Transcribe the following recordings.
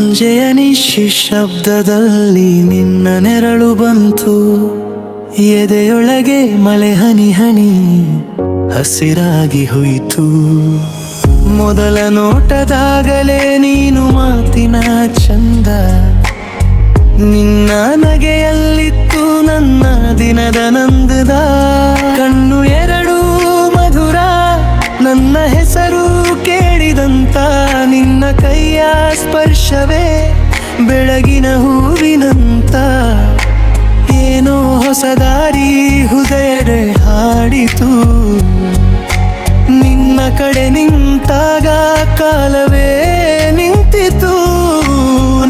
ಸಂಜೆಯ ನಿಶ್ಶಬ್ದದಲ್ಲಿ ನಿನ್ನ ನೆರಳು ಬಂತು. ಎದೆಯೊಳಗೆ ಮಳೆ ಹನಿ ಹನಿ ಹಸಿರಾಗಿ ಹೋಯಿತು. ಮೊದಲ ನೋಟದಾಗಲೇ ನೀನು ಮಾತಿನ ಚಂದ. ನಿನ್ನ ನಗೆಯಲ್ಲಿತ್ತು ನನ್ನ ದಿನದ ನಂದದ. ಕಣ್ಣು ಎರಡು ಮಧುರ ನನ್ನ ಹೆಸರು ಕೇಳಿದಂತ. ನಿನ್ನ ಕೈಯ ಸ್ಪರ್ಶವೇ ಬೆಳಗಿನ ಹೂವಿನಂತ. ಏನೋ ಹೊಸ ದಾರಿ ಹೃದಯದೆ ಹಾಡಿತು. ನಿನ್ನ ಕಡೆ ನಿಂತಾಗ ಕಾಲವೇ ನಿಂತಿತು.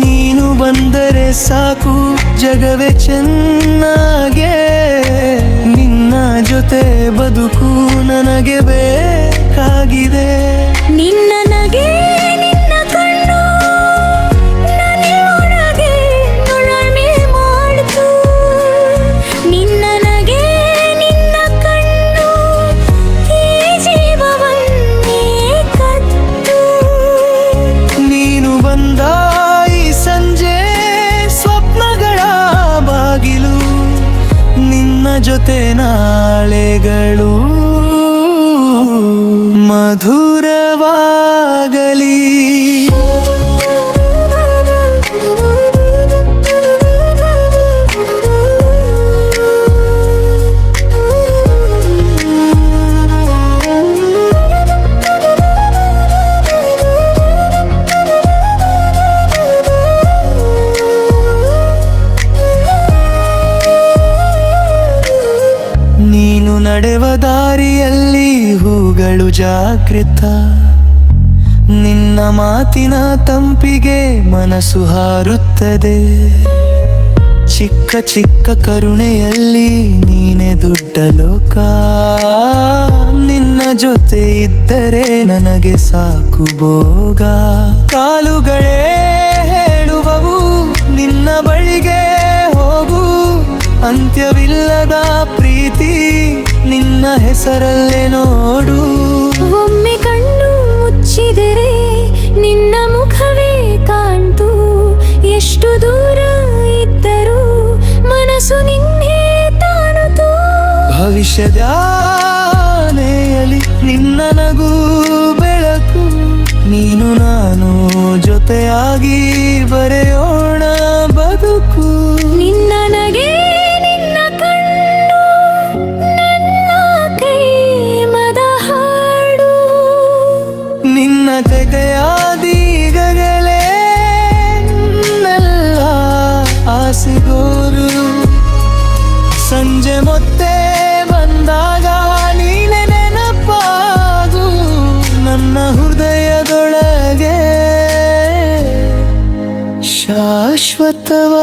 ನೀನು ಬಂದರೆ ಸಾಕು ಜಗವೇ ಚೆನ್ನಾಗೆ. ನಿನ್ನ ಜೊತೆ ಬದುಕು ನನಗೆ ಬೇಕಾಗಿದೆ. ನಿನ್ನ ನಗೆ ನಿನ್ನ ಕಣ್ಣು ನನ್ನೊಳಗೆ ನೊಳಮೆ ಮಾಡಿತು. ನಿನ್ನ ನಗೆ ನಿನ್ನ ಕಣ್ಣು ಈ ಜೀವವನ್ನೇ ಕತ್ತು. ನೀನು ಬಂದ ಈ ಸಂಜೆ ಸ್ವಪ್ನಗಳ ಬಾಗಿಲು. ನಿನ್ನ ಜೊತೆ ನಾಳೆಗಳು ಮಧುರವಾಗಲಿ. ನೀನು ನಡೆವ ದಾರಿಯಲ್ಲಿ ಹೂಗಳು ಜಾಗೃತ. ನಿನ್ನ ಮಾತಿನ ತಂಪಿಗೆ ಮನಸ್ಸು ಹಾರುತ್ತದೆ. ಚಿಕ್ಕ ಚಿಕ್ಕ ಕರುಣೆಯಲ್ಲಿ ನೀನೆ ದೊಡ್ಡ ಲೋಕ. ನಿನ್ನ ಜೊತೆ ಇದ್ದರೆ ನನಗೆ ಸಾಕು ಭೋಗ. ಕಾಲುಗಳೇ ಹೇಳುವವು ನಿನ್ನ ಬಳಿಗೆ ಹೋಗು. ಅಂತ್ಯವಿಲ್ಲದ ಪ್ರೀತಿ ನಿನ್ನ ಹೆಸರಲ್ಲೇ ನೋಡು. ಒಮ್ಮೆ ಕಣ್ಣು ಮುಚ್ಚಿದರೆ ನಿನ್ನ ಮುಖವೇ ಕಾಣ್ತು. ಎಷ್ಟು ದೂರ ಇದ್ದರೂ ಮನಸ್ಸು ನಿನ್ನೆ ತಾನುತು. ಭವಿಷ್ಯದ ಆನೆಯಲ್ಲಿ ನಿನ್ನ ನಗು ಬೆಳಕು. ನೀನು ನಾನು ಜೊತೆಯಾಗಿ ಬರೆಯೋಣ ಬದುಕು. ನಿನ್ನ ನಗೆ ನಿನ್ನ ಕಣ್ಣು ನನ್ನ ಕೈ ಮದ ಹಾಡು. ನಿನ್ನ ತೆಗೆಯಾದೀಗಲೇ ನನ್ನೆಲ್ಲ ಆಸೆಗೋರು. ಸಂಜೆ ಮತ್ತೆ ಬಂದಾಗ ನೀನೆ ನೆನಪಾಗು. ನನ್ನ ಹೃದಯದೊಳಗೆ ಶಾಶ್ವತವಾಗು.